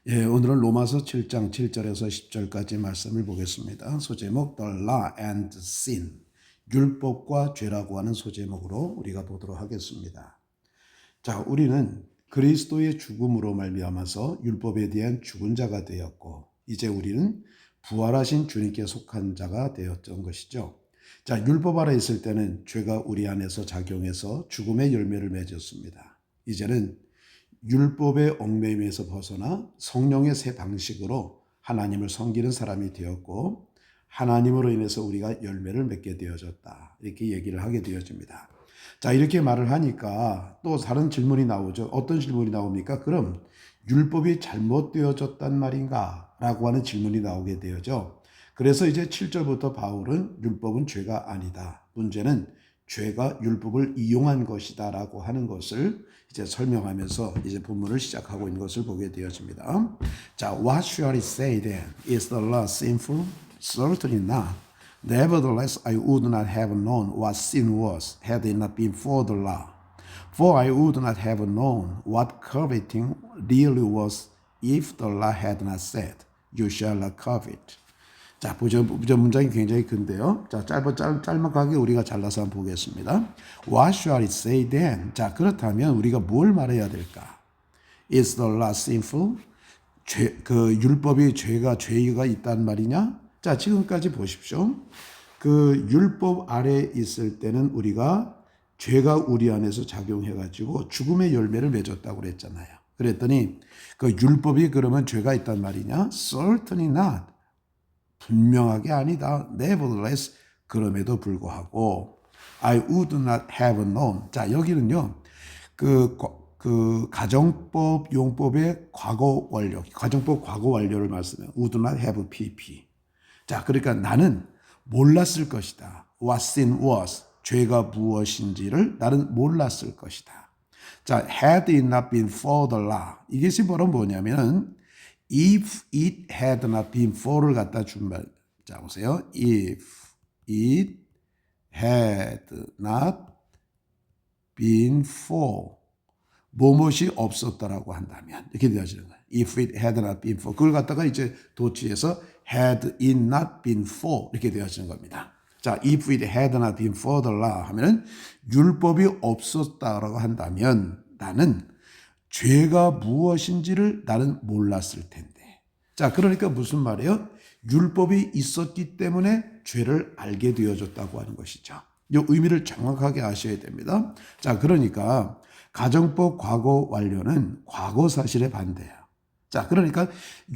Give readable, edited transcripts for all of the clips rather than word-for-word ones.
예, 오늘은 로마서 7장 7절에서 10절까지 말씀을 보겠습니다. 소제목 The Law and Sin, 율법과 죄라고 하는 소제목으로 우리가 보도록 하겠습니다. 자, 우리는 그리스도의 죽음으로 말미암아서 율법에 대한 죽은 자가 되었고 이제 우리는 부활하신 주님께 속한 자가 되었던 것이죠. 자, 율법 아래 있을 때는 죄가 우리 안에서 작용해서 죽음의 열매를 맺었습니다. 이제는 율법의 얽매임에서 벗어나 성령의 새 방식으로 하나님을 섬기는 사람이 되었고 하나님으로 인해서 우리가 열매를 맺게 되어졌다. 이렇게 얘기를 하게 되어집니다. 자, 이렇게 말을 하니까 또 다른 질문이 나오죠. 어떤 질문이 나옵니까? 그럼 율법이 잘못되어졌단 말인가? 라고 하는 질문이 나오게 되어죠. 그래서 이제 7절부터 바울은 율법은 죄가 아니다. 문제는 죄가 율법을 이용한 것이다 라고 하는 것을 이제 설명하면서 이제 본문을 시작하고 있는 것을 보게 되어집니다. 자, what shall it say then? Is the law sinful? Certainly not. Nevertheless, I would not have known what sin was had it not been for the law. For I would not have known what coveting really was if the law had not said, you shall not covet. 자, 부전 문장이 굉장히 큰데요. 자, 짤막하게 우리가 잘라서 한번 보겠습니다. What shall it say then? 자, 그렇다면 우리가 뭘 말해야 될까? Is the law sinful? 율법이 죄가 있단 말이냐? 자, 지금까지 보십시오. 그 율법 아래 있을 때는 우리가 죄가 우리 안에서 작용해가지고 죽음의 열매를 맺었다고 그랬잖아요. 그랬더니 그 율법이 그러면 죄가 있단 말이냐? Certainly not. 분명하게 아니다. Nevertheless, 그럼에도 불구하고 I would not have known. 자, 여기는요. 그 가정법 용법의 과거 완료, 가정법 과거 완료를 말씀해요. would not have pp. 자, 그러니까 나는 몰랐을 것이다. What sin was. 죄가 무엇인지를 나는 몰랐을 것이다. 자, had it not been for the law. 이것이 바로 뭐냐면은 if it had not been for를 갖다 준 말. 자, 보세요. If it had not been for 무엇이 없었다라고 한다면 이렇게 되어지는 거예요. If it had not been for 그걸 갖다가 이제 도치해서 had it not been for 이렇게 되어지는 겁니다. 자, if it had not been for the law 하면은 율법이 없었다라고 한다면 나는 죄가 무엇인지를 나는 몰랐을 텐데. 자, 그러니까 무슨 말이에요? 율법이 있었기 때문에 죄를 알게 되어졌다고 하는 것이죠. 이 의미를 정확하게 아셔야 됩니다. 자, 그러니까 가정법 과거 완료는 과거 사실에 반대예요. 자, 그러니까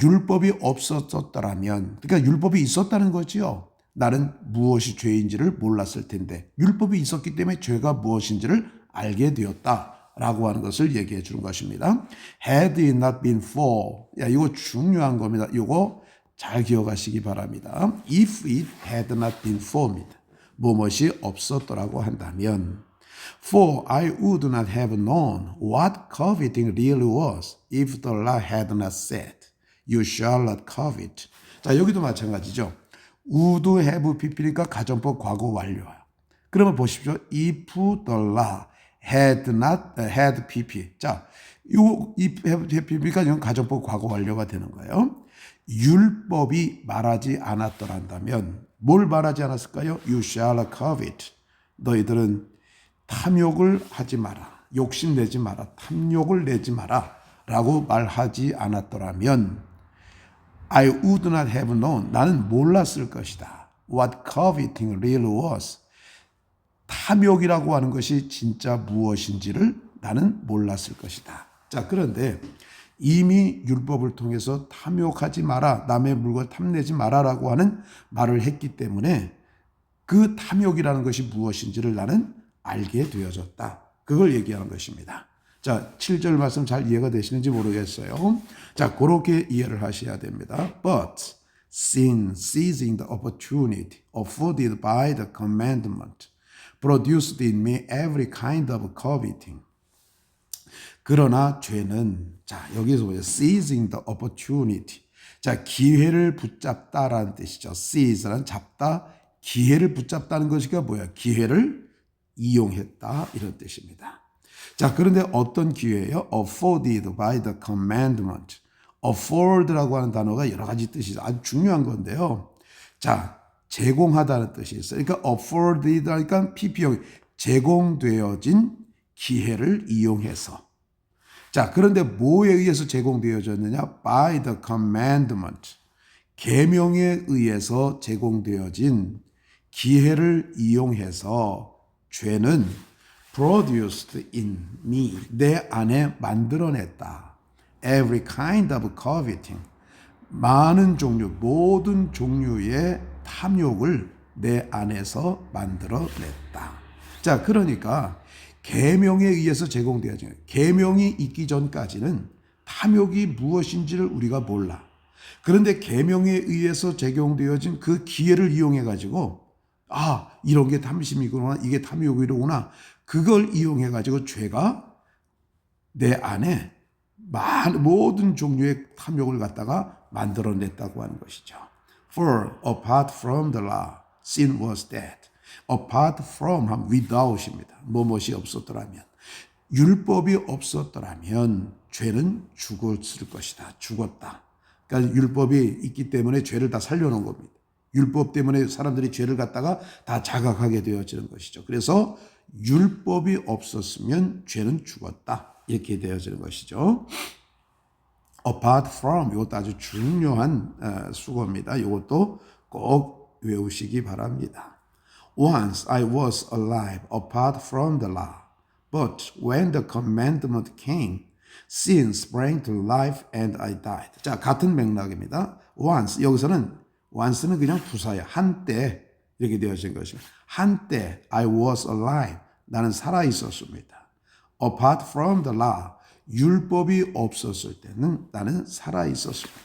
율법이 없었더라면, 그러니까 율법이 있었다는 거지요. 나는 무엇이 죄인지를 몰랐을 텐데 율법이 있었기 때문에 죄가 무엇인지를 알게 되었다. 라고 하는 것을 얘기해 주는 것입니다. Had it not been for. 야, 이거 중요한 겁니다. 이거 잘 기억하시기 바랍니다. If it had not been for입니다. 무엇이 없었더라고 한다면 For I would not have known what coveting really was if the law had not said, you shall not covet. 자, 여기도 마찬가지죠. would have pp니까 가정법 과거 완료예요. 그러면 보십시오. If the law had not had pp. 자, 이 have pp니까 이건 가정법 과거 완료가 되는 거예요. 율법이 말하지 않았더란다면 뭘 말하지 않았을까요? You shall covet. 너희들은 탐욕을 하지 마라. 욕심내지 마라. 탐욕을 내지 마라. 라고 말하지 않았더라면 I would not have known. 나는 몰랐을 것이다. What coveting really was. 탐욕이라고 하는 것이 진짜 무엇인지를 나는 몰랐을 것이다. 자, 그런데 이미 율법을 통해서 탐욕하지 마라, 남의 물건 탐내지 마라라고 하는 말을 했기 때문에 그 탐욕이라는 것이 무엇인지를 나는 알게 되어졌다. 그걸 얘기하는 것입니다. 자, 7절 말씀 잘 이해가 되시는지 모르겠어요. 자, 그렇게 이해를 하셔야 됩니다. But sin, seizing the opportunity afforded by the commandment, produced in me every kind of coveting. 그러나 죄는, 자, 여기서 보세요. seizing the opportunity. 자, 기회를 붙잡다라는 뜻이죠. seize는 잡다, 기회를 붙잡다는 것이가 뭐야? 기회를 이용했다, 이런 뜻입니다. 자, 그런데 어떤 기회예요? afforded by the commandment. afford라고 하는 단어가 여러 가지 뜻이 있어요. 아주 중요한 건데요. 자, 제공하다는 뜻이 있어요. 그러니까 afford이니까 PP용, 제공되어진 기회를 이용해서. 자, 그런데 뭐에 의해서 제공되어졌느냐? By the commandment. 계명에 의해서 제공되어진 기회를 이용해서 죄는 produced in me. 내 안에 만들어냈다. Every kind of coveting. 많은 종류, 모든 종류의 탐욕을 내 안에서 만들어냈다. 자, 그러니까 계명에 의해서 제공되어진 계명이 있기 전까지는 탐욕이 무엇인지를 우리가 몰라. 그런데 계명에 의해서 제공되어진 그 기회를 이용해 가지고 이런 게 탐심이구나, 이게 탐욕이로구나. 그걸 이용해 가지고 죄가 내 안에 모든 종류의 탐욕을 갖다가 만들어냈다고 하는 것이죠. For apart from the law, sin was dead. apart from 하면 without입니다. 무엇이 없었더라면. 율법이 없었더라면 죄는 죽었을 것이다. 죽었다. 그러니까 율법이 있기 때문에 죄를 다 살려놓은 겁니다. 율법 때문에 사람들이 죄를 갖다가 다 자각하게 되어지는 것이죠. 그래서 율법이 없었으면 죄는 죽었다. 이렇게 되어지는 것이죠. apart from 이것도 아주 중요한 수고입니다. 이것도 꼭 외우시기 바랍니다. Once I was alive apart from the law, but when the commandment came, sin sprang to life and I died. 자, 같은 맥락입니다. once once는 그냥 부사야. 한때 이렇게 되어진 것입니다. 한때 I was alive. 나는 살아 있었습니다. apart from the law. 율법이 없었을 때는 나는 살아 있었습니다.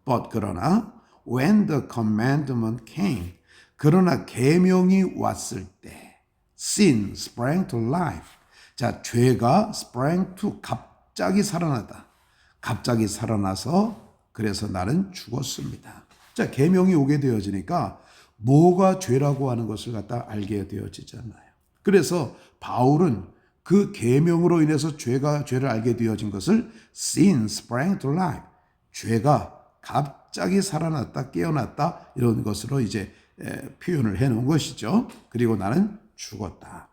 But 그러나 when the commandment came. 그러나 계명이 왔을 때 sin sprang to life. 자, 죄가 sprang to 갑자기 살아나다. 갑자기 살아나서 그래서 나는 죽었습니다. 자, 계명이 오게 되어지니까 뭐가 죄라고 하는 것을 갖다 알게 되어지잖아요. 그래서 바울은 그 계명으로 인해서 죄를 알게 되어진 것을 sin sprang to life. 죄가 갑자기 살아났다, 깨어났다 이런 것으로 이제 표현을 해놓은 것이죠. 그리고 나는 죽었다.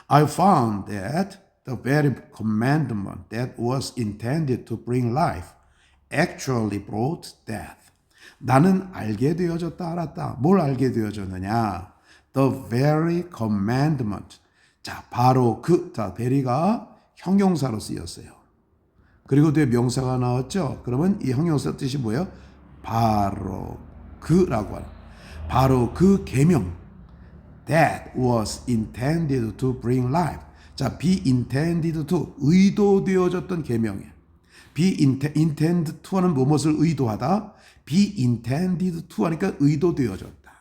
I found that the very commandment that was intended to bring life actually brought death. 나는 알게 되어졌다, 알았다. 뭘 알게 되어졌느냐? The very commandment. 자, 바로 very가 형용사로 쓰였어요. 그리고 뒤에 명사가 나왔죠? 그러면 이 형용사 뜻이 뭐예요? 바로 그라고 하는. 바로 그 계명. That was intended to bring life. 자, be intended to. 의도되어졌던 계명이에요. be intended to는 무엇을 의도하다. be intended to 하니까 의도되어졌다.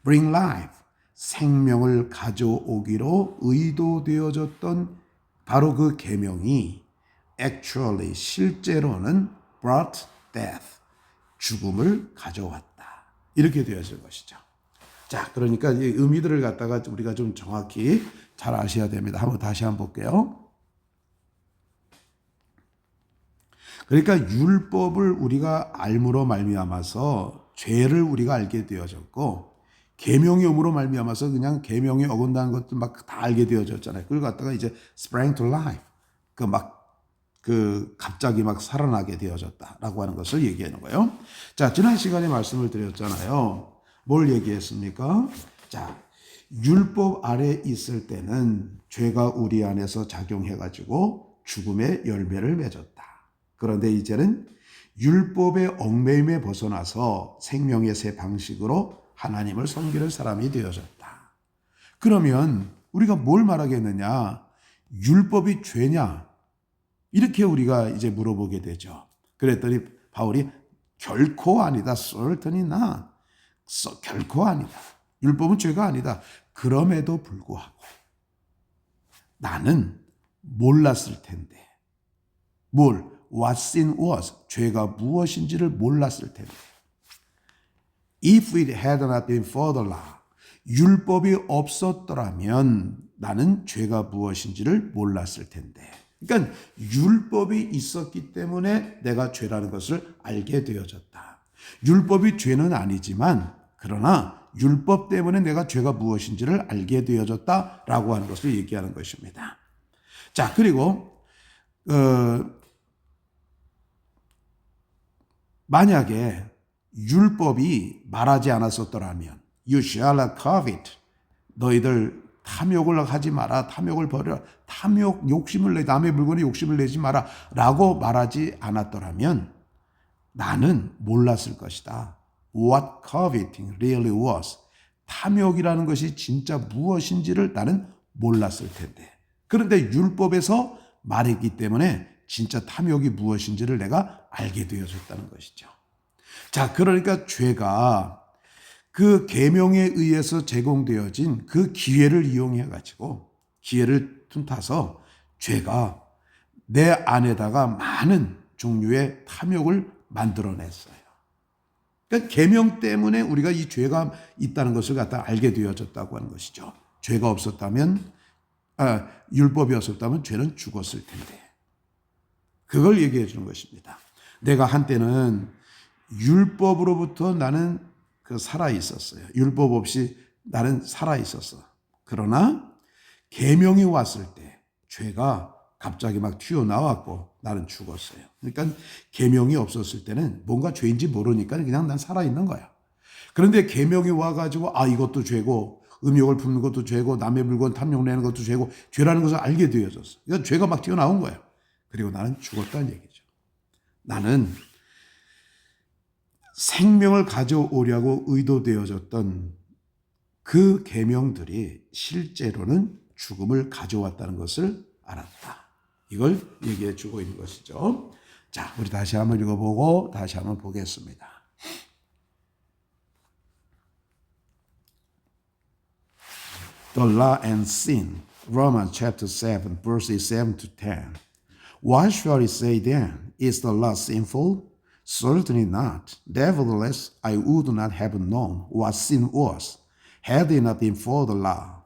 bring life. 생명을 가져오기로 의도되어졌던 바로 그 계명이 actually 실제로는 brought death. 죽음을 가져왔다. 이렇게 되어질 것이죠. 자, 그러니까 이 의미들을 갖다가 우리가 좀 정확히 잘 아셔야 됩니다. 다시 한번 볼게요. 그러니까 율법을 우리가 알므로 말미암아서 죄를 우리가 알게 되어졌고 계명이 om으로 말미암아서 그냥 계명이 어긋나는 것도 막 다 알게 되어졌잖아요. 그걸 갖다가 이제 sprang to life. 갑자기 막 살아나게 되어졌다라고 하는 것을 얘기하는 거예요. 자, 지난 시간에 말씀을 드렸잖아요. 뭘 얘기했습니까? 자, 율법 아래 있을 때는 죄가 우리 안에서 작용해가지고 죽음의 열매를 맺었다. 그런데 이제는 율법의 얽매임에 벗어나서 생명의 새 방식으로 하나님을 섬기는 사람이 되어졌다. 그러면 우리가 뭘 말하겠느냐? 율법이 죄냐? 이렇게 우리가 이제 물어보게 되죠. 그랬더니 바울이 결코 아니다. certainly not. 결코 아니다. 율법은 죄가 아니다. 그럼에도 불구하고 나는 몰랐을 텐데. What sin was. 죄가 무엇인지를 몰랐을 텐데. If it had not been for the law. 율법이 없었더라면 나는 죄가 무엇인지를 몰랐을 텐데. 그러니까 율법이 있었기 때문에 내가 죄라는 것을 알게 되어졌다. 율법이 죄는 아니지만 그러나 율법 때문에 내가 죄가 무엇인지를 알게 되어졌다라고 하는 것을 얘기하는 것입니다. 자, 그리고 만약에 율법이 말하지 않았었더라면 You shall not covet. 너희들 탐욕을 하지 마라. 탐욕을 버려라. 탐욕, 욕심을 내, 남의 물건에 욕심을 내지 마라. 라고 말하지 않았더라면 나는 몰랐을 것이다. What coveting really was. 탐욕이라는 것이 진짜 무엇인지를 나는 몰랐을 텐데. 그런데 율법에서 말했기 때문에 진짜 탐욕이 무엇인지를 내가 알게 되어졌다는 것이죠. 자, 그러니까 죄가 그 계명에 의해서 제공되어진 그 기회를 이용해 가지고 기회를 틈타서 죄가 내 안에다가 많은 종류의 탐욕을 만들어냈어요. 그러니까 계명 때문에 우리가 이 죄가 있다는 것을 갖다 알게 되어졌다고 하는 것이죠. 죄가 없었다면 율법이 없었다면 죄는 죽었을 텐데. 그걸 얘기해 주는 것입니다. 내가 한때는 율법으로부터 나는 살아 있었어요. 율법 없이 나는 살아 있었어. 그러나 계명이 왔을 때 죄가 갑자기 막 튀어나왔고 나는 죽었어요. 그러니까 계명이 없었을 때는 뭔가 죄인지 모르니까 그냥 난 살아 있는 거야. 그런데 계명이 와가지고 이것도 죄고 음욕을 품는 것도 죄고 남의 물건 탐욕내는 것도 죄고 죄라는 것을 알게 되어졌어. 그러니까 죄가 막 튀어나온 거예요. 그리고 나는 죽었다는 얘기죠. 나는 생명을 가져오려고 의도되어졌던 그 계명들이 실제로는 죽음을 가져왔다는 것을 알았다. 이걸 얘기해 주고 있는 것이죠. 자, 우리 다시 한번 읽어보고 다시 한번 보겠습니다. The law and sin, Romans chapter 7, verses 7 to 10. What shall we say then? Is the law sinful? Certainly not. Nevertheless, I would not have known what sin was, had it not been for the law.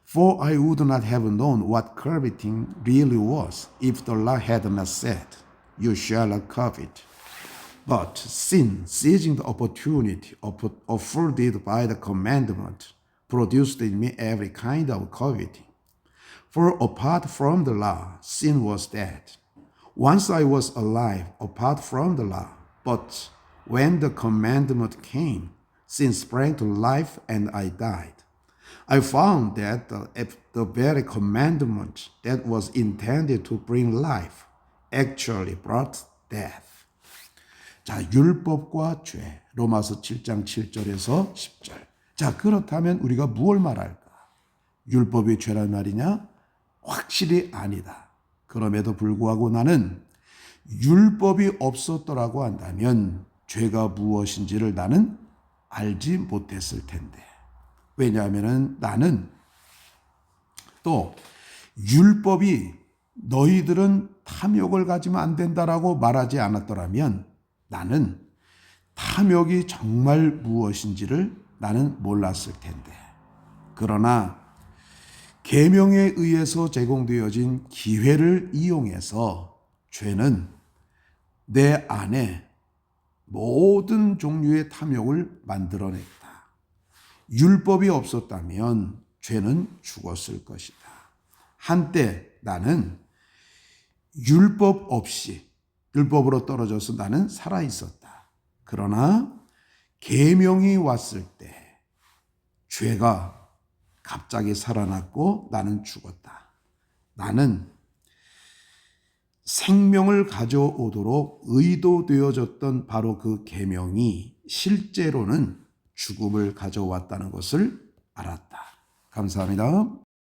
For I would not have known what coveting really was, if the law had not said, You shall not covet. But sin, seizing the opportunity afforded by the commandment, produced in me every kind of coveting. For apart from the law, sin was dead. Once I was alive apart from the law, but when the commandment came, sin sprang to life and I died. I found that the very commandment that was intended to bring life actually brought death. 자, 율법과 죄, 로마서 7장 7절에서 10절. 자, 그렇다면 우리가 무엇을 말할까? 율법이 죄란 말이냐? 확실히 아니다. 그럼에도 불구하고 나는 율법이 없었더라고 한다면 죄가 무엇인지를 나는 알지 못했을 텐데. 왜냐하면 나는 또 율법이 너희들은 탐욕을 가지면 안 된다라고 말하지 않았더라면 나는 탐욕이 정말 무엇인지를 나는 몰랐을 텐데. 그러나 계명에 의해서 제공되어진 기회를 이용해서 죄는 내 안에 모든 종류의 탐욕을 만들어냈다. 율법이 없었다면 죄는 죽었을 것이다. 한때 나는 율법 없이 율법으로 떨어져서 나는 살아 있었다. 그러나 계명이 왔을 때 죄가 갑자기 살아났고 나는 죽었다. 나는 생명을 가져오도록 의도되어졌던 바로 그 계명이 실제로는 죽음을 가져왔다는 것을 알았다. 감사합니다.